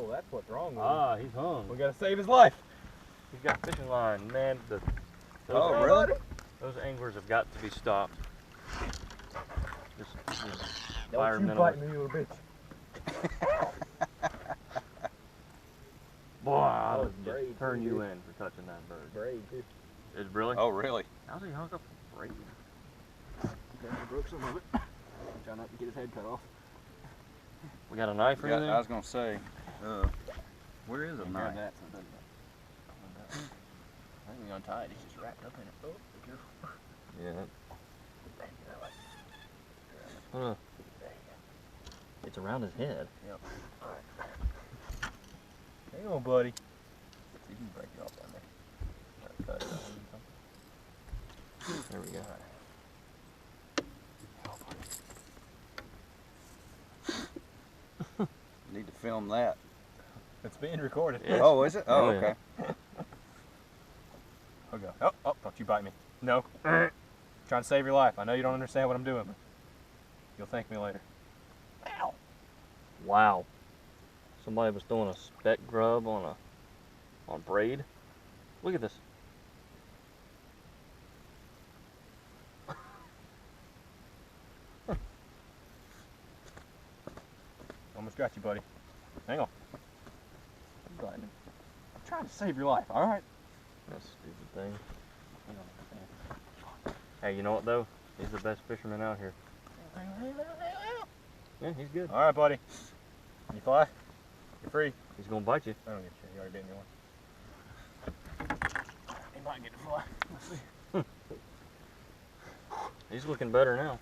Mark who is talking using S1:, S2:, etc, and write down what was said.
S1: Oh, that's what's wrong with him.
S2: Ah, he's hung.
S1: We gotta save his life.
S2: He's got fishing line, man.
S3: Oh, really?
S2: Those anglers have got to be stopped. Just
S1: Don't you bite me, you little bitch.
S2: Boy, I'll
S1: it's braid,
S2: just turn
S1: too,
S2: you
S1: dude.
S2: in for touching that bird.
S1: Braid, too.
S2: Is really?
S3: Oh, really?
S2: How's he hung up a braid?
S1: Then he broke some of it. Try not to get his head cut off.
S2: We got a knife or
S3: Yeah,
S2: anything?
S3: I was gonna say, where is a
S1: Grab
S3: knife?
S1: that so it doesn't. I think we untie it. It's just wrapped up in it. Oh, be careful.
S2: Yeah. It's around his head.
S1: Yep. Alright. Hang on, buddy. See if you can break it off down there. Cut it out or something.
S2: There we go.
S3: Need to film that.
S1: It's being recorded.
S2: Yeah.
S3: Oh, is it? Oh,
S2: Oh, yeah.
S3: okay.
S1: Okay. Oh, don't you bite me. No. Trying to save your life. I know you don't understand what I'm doing, but you'll thank me later. Ow.
S2: Wow. Somebody was throwing a speck grub on braid. Look at this.
S1: Almost got you, buddy. Hang on. You biting me. I'm trying to save your life, alright?
S2: That stupid thing. Hey, you know what though? He's the best fisherman out here. Yeah, he's good.
S1: Alright, buddy. You fly? You're free.
S2: He's gonna bite you.
S1: I don't get you. You already bit me one. He might get to fly. Let's see.
S2: He's looking better now.